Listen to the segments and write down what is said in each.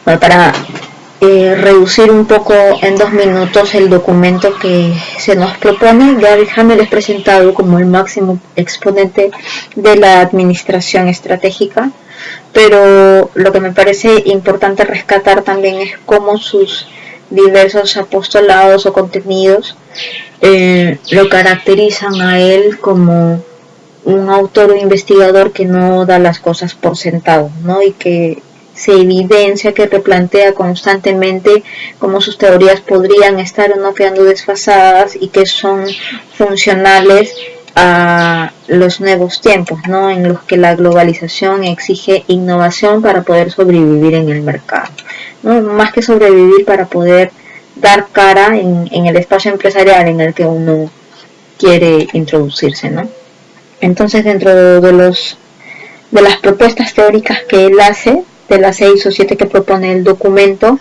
Bueno, para reducir un poco en 2 minutos el documento que se nos propone, Gary Hamel es presentado como el máximo exponente de la administración estratégica, pero lo que me parece importante rescatar también es cómo sus diversos apostolados o contenidos lo caracterizan a él como un autor o investigador que no da las cosas por sentado, ¿no? Y que se evidencia, que replantea constantemente cómo sus teorías podrían estar o no quedando desfasadas y que son funcionales a los nuevos tiempos, ¿no? En los que la globalización exige innovación para poder sobrevivir en el mercado, ¿no? Más que sobrevivir, para poder dar cara en el espacio empresarial en el que uno quiere introducirse, ¿no? Entonces, dentro de las propuestas teóricas que él hace, de las 6 o 7 que propone el documento,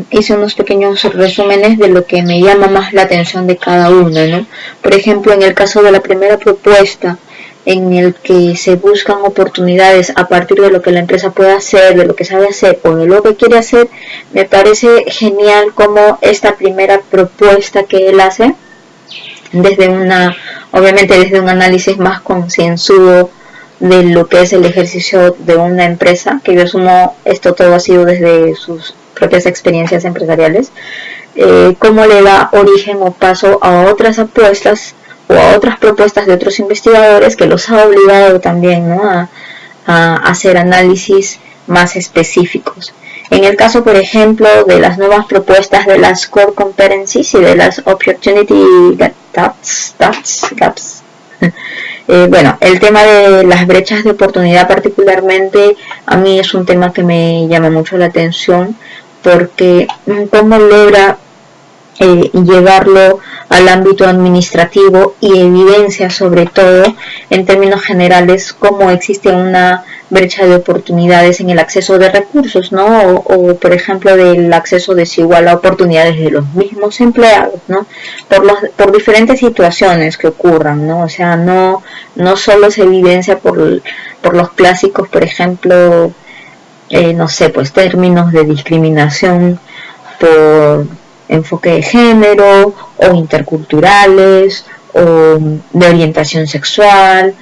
hice unos pequeños resúmenes de lo que me llama más la atención de cada una, ¿no? Por ejemplo, en el caso de la primera propuesta, en el que se buscan oportunidades a partir de lo que la empresa puede hacer, de lo que sabe hacer o de lo que quiere hacer, me parece genial cómo esta primera propuesta que él hace, obviamente desde un análisis más concienzudo de lo que es el ejercicio de una empresa, que yo asumo esto todo ha sido desde sus propias experiencias empresariales, cómo le da origen o paso a otras apuestas o a otras propuestas de otros investigadores que los ha obligado también, ¿no?, a hacer análisis más específicos. En el caso, por ejemplo, de las nuevas propuestas de las Core Competencies y de las Opportunity Gaps, bueno, el tema de las brechas de oportunidad particularmente a mí es un tema que me llama mucho la atención, porque cómo logra llevarlo al ámbito administrativo y evidencia sobre todo en términos generales cómo existe una brecha de oportunidades en el acceso de recursos, ¿no? O por ejemplo del acceso desigual a oportunidades de los mismos empleados, ¿no? Por diferentes situaciones que ocurran, ¿no? O sea, no solo se evidencia por los clásicos, por ejemplo, no sé, pues términos de discriminación por enfoque de género o interculturales o de orientación sexual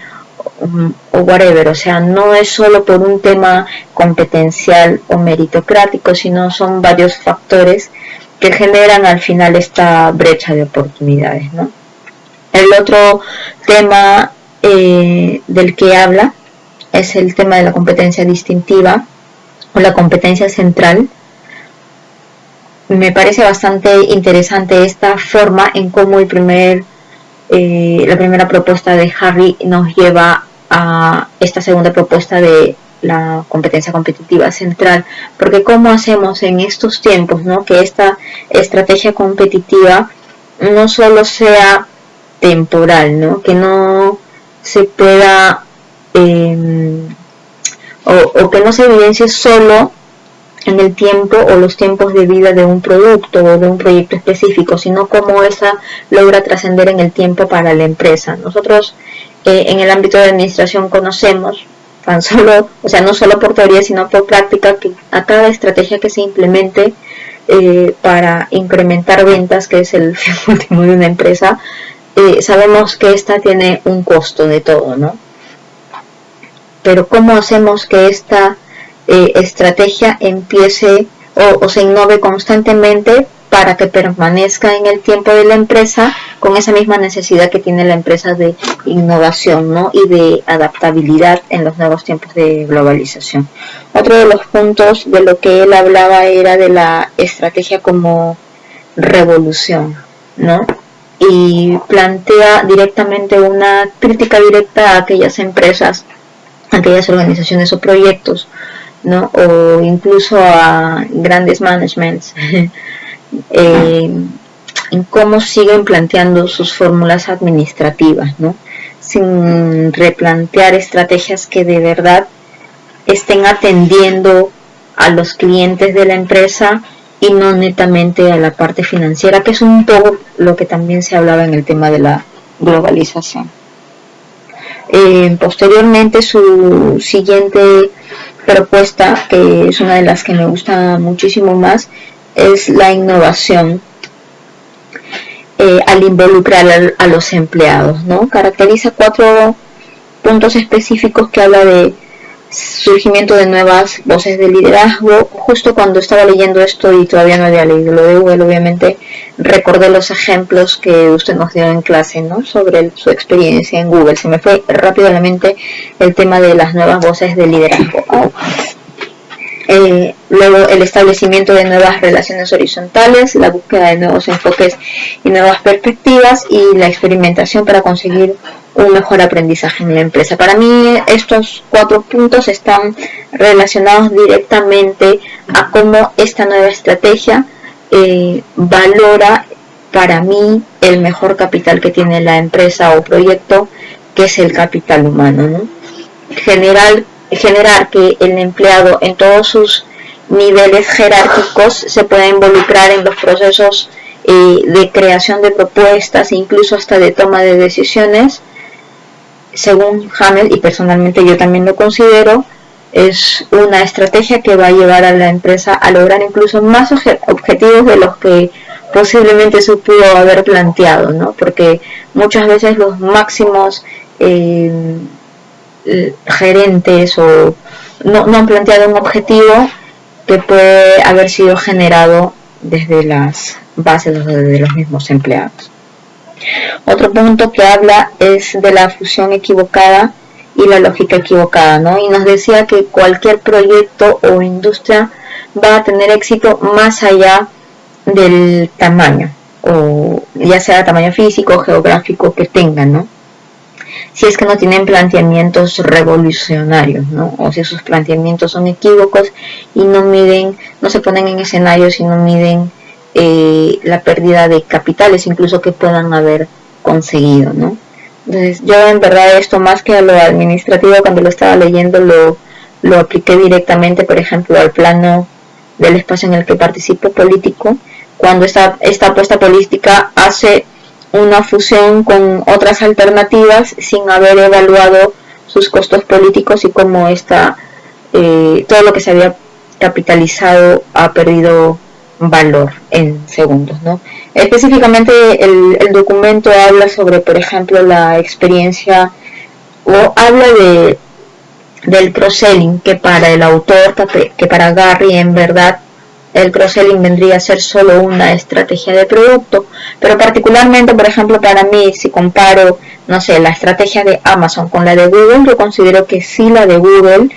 o whatever. O sea, no es solo por un tema competencial o meritocrático, sino son varios factores que generan al final esta brecha de oportunidades, ¿no? El otro tema del que habla es el tema de la competencia distintiva o la competencia central. Me parece bastante interesante esta forma en cómo la primera propuesta de Harry nos lleva a esta segunda propuesta de la competencia competitiva central, porque cómo hacemos en estos tiempos, ¿no?, que esta estrategia competitiva no solo sea temporal, ¿no?, que no se pueda o que no se evidencie solo en el tiempo o los tiempos de vida de un producto o de un proyecto específico, sino cómo esa logra trascender en el tiempo para la empresa. Nosotros en el ámbito de administración conocemos, no solo por teoría sino por práctica, que a cada estrategia que se implemente para incrementar ventas, que es el fin último de una empresa, sabemos que esta tiene un costo de todo, ¿no? Pero ¿cómo hacemos que esta estrategia empiece o se innove constantemente para que permanezca en el tiempo de la empresa con esa misma necesidad que tiene la empresa de innovación, ¿no?, y de adaptabilidad en los nuevos tiempos de globalización? Otro de los puntos de lo que él hablaba era de la estrategia como revolución, ¿no?, y plantea directamente una crítica directa a aquellas empresas, a aquellas organizaciones o proyectos, ¿no?, o incluso a grandes managements, en cómo siguen planteando sus fórmulas administrativas, ¿no?, sin replantear estrategias que de verdad estén atendiendo a los clientes de la empresa y no netamente a la parte financiera, que es un poco lo que también se hablaba en el tema de la globalización. Posteriormente, su siguiente propuesta, que es una de las que me gusta muchísimo más, es la innovación al involucrar a los empleados, ¿no? Caracteriza 4 puntos específicos que habla de surgimiento de nuevas voces de liderazgo. Justo cuando estaba leyendo esto y todavía no había leído lo de Google, obviamente recordé los ejemplos que usted nos dio en clase, ¿no? Sobre su experiencia en Google. Se me fue rápido a la mente el tema de las nuevas voces de liderazgo. Luego el establecimiento de nuevas relaciones horizontales, la búsqueda de nuevos enfoques y nuevas perspectivas, y la experimentación para conseguir un mejor aprendizaje en la empresa. Para mí estos 4 puntos están relacionados directamente a cómo esta nueva estrategia valora para mí el mejor capital que tiene la empresa o proyecto, que es el capital humano, ¿no? Generar que el empleado en todos sus niveles jerárquicos se pueda involucrar en los procesos de creación de propuestas e incluso hasta de toma de decisiones, según Hamel, y personalmente yo también lo considero, es una estrategia que va a llevar a la empresa a lograr incluso más objetivos de los que posiblemente se pudo haber planteado, ¿no? Porque muchas veces los máximos gerentes o no han planteado un objetivo que puede haber sido generado desde las bases de los mismos empleados. Otro punto que habla es de la fusión equivocada y la lógica equivocada, ¿no? Y nos decía que cualquier proyecto o industria va a tener éxito más allá del tamaño, o ya sea tamaño físico o geográfico que tengan, ¿no? Si es que no tienen planteamientos revolucionarios, ¿no? O si sus planteamientos son equívocos y no se ponen en escenarios y no miden la pérdida de capitales incluso que puedan haber conseguido, ¿no? Entonces yo en verdad esto, más que a lo administrativo, cuando lo estaba leyendo lo apliqué directamente, por ejemplo, al plano del espacio en el que participo político, cuando esta apuesta política hace una fusión con otras alternativas sin haber evaluado sus costos políticos y cómo todo lo que se había capitalizado ha perdido valor en segundos, ¿no? Específicamente el documento habla sobre, por ejemplo, la experiencia, o habla del cross-selling, que para el autor, que para Garry en verdad el cross-selling vendría a ser solo una estrategia de producto, pero particularmente, por ejemplo, para mí, si comparo, no sé, la estrategia de Amazon con la de Google, yo considero que sí, la de Google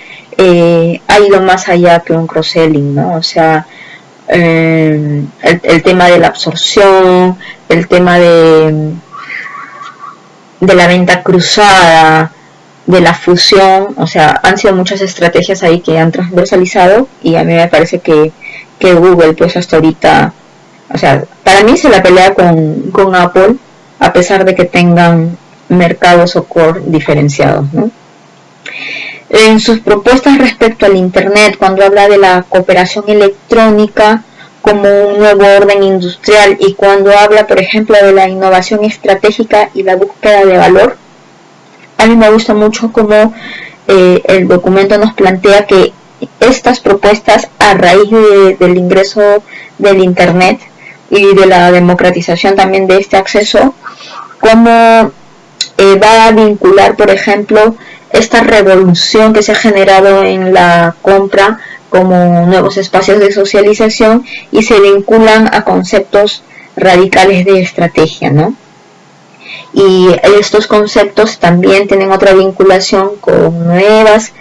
ha ido más allá que un cross-selling, ¿no? O sea, el tema de la absorción, el tema de la venta cruzada, de la fusión, o sea, han sido muchas estrategias ahí que han transversalizado, y a mí me parece que Google, pues hasta ahorita, o sea, para mí se la pelea con Apple, a pesar de que tengan mercados o core diferenciados, ¿no? En sus propuestas respecto al Internet, cuando habla de la cooperación electrónica como un nuevo orden industrial, y cuando habla, por ejemplo, de la innovación estratégica y la búsqueda de valor, a mí me gusta mucho cómo el documento nos plantea que estas propuestas, a raíz del ingreso del Internet y de la democratización también de este acceso, cómo va a vincular, por ejemplo, esta revolución que se ha generado en la compra como nuevos espacios de socialización, y se vinculan a conceptos radicales de estrategia, ¿no? Y estos conceptos también tienen otra vinculación con nuevas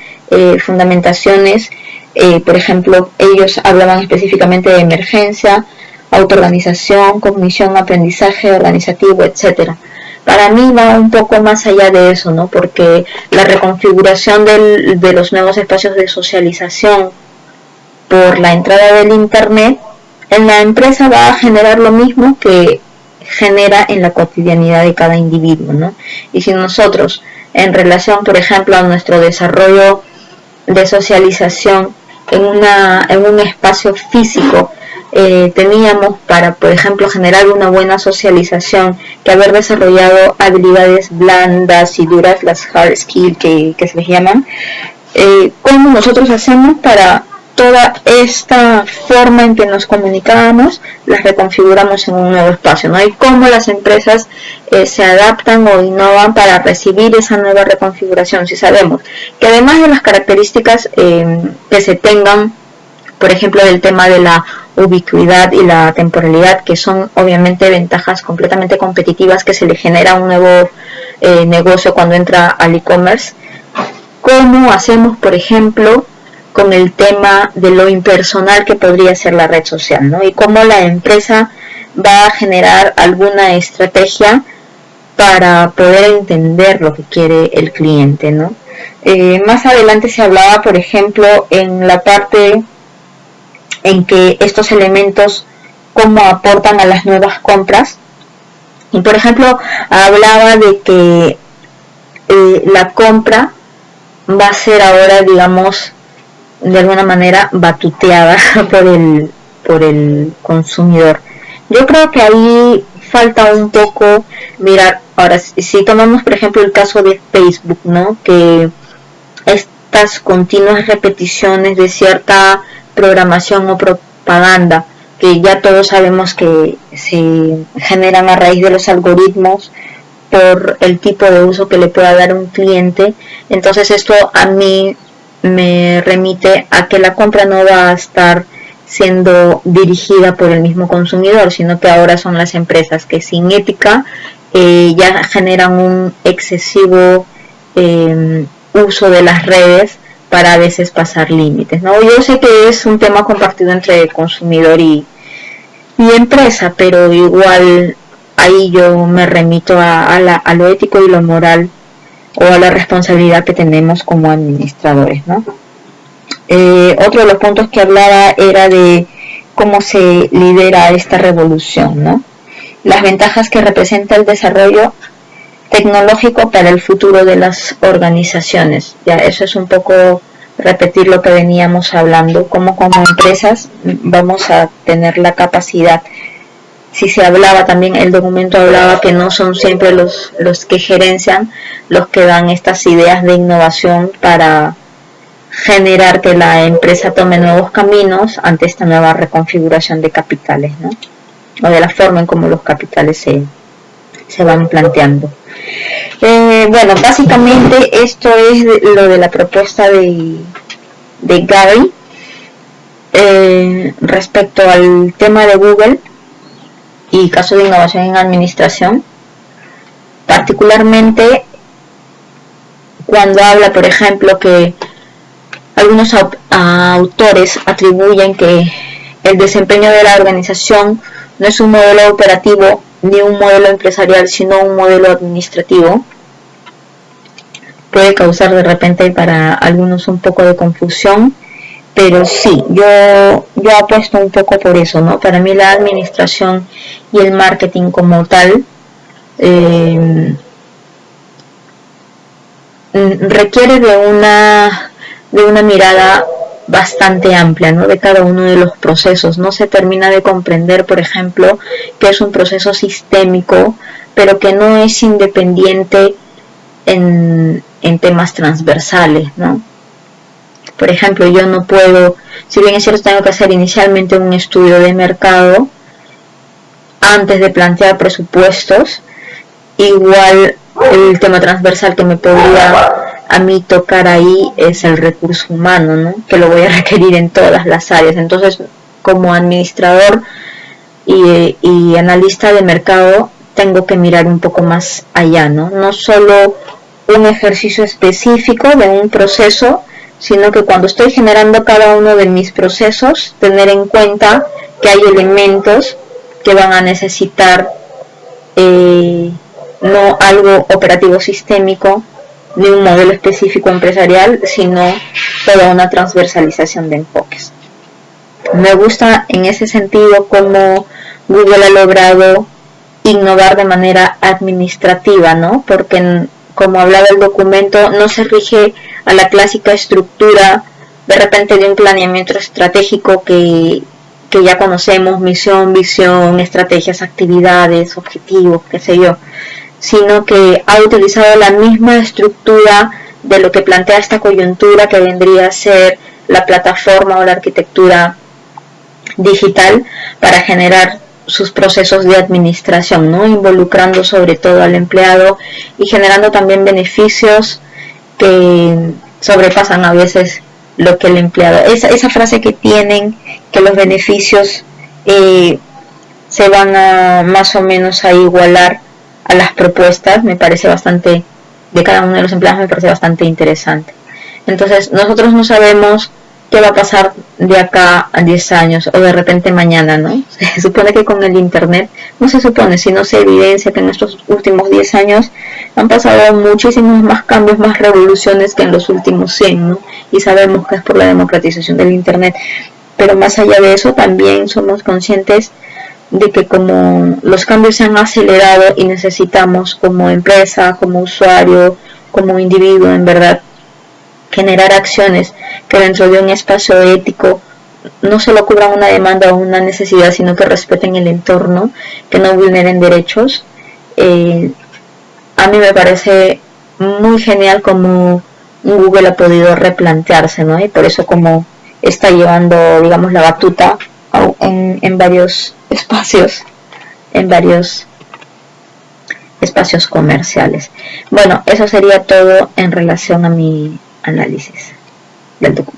fundamentaciones. Por ejemplo, ellos hablaban específicamente de emergencia, autoorganización, cognición, aprendizaje organizativo, etcétera. Para mí va un poco más allá de eso, ¿no? Porque la reconfiguración de los nuevos espacios de socialización por la entrada del Internet en la empresa va a generar lo mismo que genera en la cotidianidad de cada individuo, ¿no? Y si nosotros, en relación, por ejemplo, a nuestro desarrollo de socialización en un espacio físico, teníamos para, por ejemplo, generar una buena socialización, que haber desarrollado habilidades blandas y duras, las hard skills que se les llaman, cómo nosotros hacemos para toda esta forma en que nos comunicábamos, las reconfiguramos en un nuevo espacio, ¿no? Y cómo las empresas se adaptan o innovan para recibir esa nueva reconfiguración. Si sabemos que además de las características que se tengan, por ejemplo, del tema de la ubicuidad y la temporalidad, que son obviamente ventajas completamente competitivas que se le genera a un nuevo negocio cuando entra al e-commerce, ¿cómo hacemos, por ejemplo, con el tema de lo impersonal que podría ser la red social, ¿no? Y cómo la empresa va a generar alguna estrategia para poder entender lo que quiere el cliente, ¿no? Más adelante se hablaba, por ejemplo, en la parte en que estos elementos cómo aportan a las nuevas compras. Y por ejemplo, hablaba de que la compra va a ser ahora, digamos, de alguna manera batuteada por el consumidor. Yo creo que ahí falta un poco mirar. Ahora, si tomamos por ejemplo el caso de Facebook, ¿no? Que estas continuas repeticiones de cierta programación o propaganda que ya todos sabemos que se generan a raíz de los algoritmos por el tipo de uso que le pueda dar un cliente, entonces esto a mí me remite a que la compra no va a estar siendo dirigida por el mismo consumidor, sino que ahora son las empresas que sin ética ya generan un excesivo uso de las redes para a veces pasar límites, ¿no? Yo sé que es un tema compartido entre consumidor y empresa, pero igual ahí yo me remito a lo ético y lo moral o a la responsabilidad que tenemos como administradores, ¿no? Otro de los puntos que hablaba era de cómo se lidera esta revolución, ¿no? Las ventajas que representa el desarrollo tecnológico para el futuro de las organizaciones. Ya eso es un poco repetir lo que veníamos hablando, cómo como empresas vamos a tener la capacidad. Si se hablaba también, el documento hablaba que no son siempre los que gerencian los que dan estas ideas de innovación para generar que la empresa tome nuevos caminos ante esta nueva reconfiguración de capitales, ¿no? O de la forma en cómo los capitales se van planteando. Bueno, básicamente esto es lo de la propuesta de Gary respecto al tema de Google y caso de innovación en administración, particularmente cuando habla, por ejemplo, que algunos autores atribuyen que el desempeño de la organización no es un modelo operativo ni un modelo empresarial, sino un modelo administrativo. Puede causar de repente para algunos un poco de confusión, pero sí, yo apuesto un poco por eso, ¿no? Para mí la administración y el marketing como tal requiere de una mirada bastante amplia, ¿no? De cada uno de los procesos. No se termina de comprender, por ejemplo, que es un proceso sistémico, pero que no es independiente en temas transversales, ¿no? Por ejemplo, yo no puedo, si bien es cierto, tengo que hacer inicialmente un estudio de mercado antes de plantear presupuestos, igual el tema transversal que me podría a mí tocar ahí es el recurso humano, ¿no? Que lo voy a requerir en todas las áreas. Entonces, como administrador y analista de mercado, tengo que mirar un poco más allá, ¿no? No solo un ejercicio específico de un proceso, sino que cuando estoy generando cada uno de mis procesos, tener en cuenta que hay elementos que van a necesitar no algo operativo sistémico ni un modelo específico empresarial, sino toda una transversalización de enfoques. Me gusta en ese sentido cómo Google ha logrado innovar de manera administrativa, ¿no? Porque como hablaba el documento, no se rige a la clásica estructura de repente de un planeamiento estratégico que ya conocemos, misión, visión, estrategias, actividades, objetivos, qué sé yo, sino que ha utilizado la misma estructura de lo que plantea esta coyuntura que vendría a ser la plataforma o la arquitectura digital para generar sus procesos de administración, ¿no? Involucrando sobre todo al empleado y generando también beneficios que sobrepasan a veces lo que el empleado, esa frase que tienen, que los beneficios se van a más o menos a igualar a las propuestas, me parece bastante, de cada uno de los empleados me parece bastante interesante. Entonces nosotros no sabemos qué va a pasar de acá a 10 años o de repente mañana, ¿no? Se supone que con el internet, no se supone, sino se evidencia que en estos últimos 10 años han pasado muchísimos más cambios, más revoluciones que en los últimos 100, ¿no? Y sabemos que es por la democratización del internet. Pero más allá de eso, también somos conscientes de que como los cambios se han acelerado y necesitamos como empresa, como usuario, como individuo, en verdad, generar acciones que dentro de un espacio ético no solo cubran una demanda o una necesidad, sino que respeten el entorno, que no vulneren derechos. A mí me parece muy genial como Google ha podido replantearse, ¿no? Y por eso como está llevando, digamos, la batuta en varios espacios, comerciales. Bueno, eso sería todo en relación a mi análisis del documento.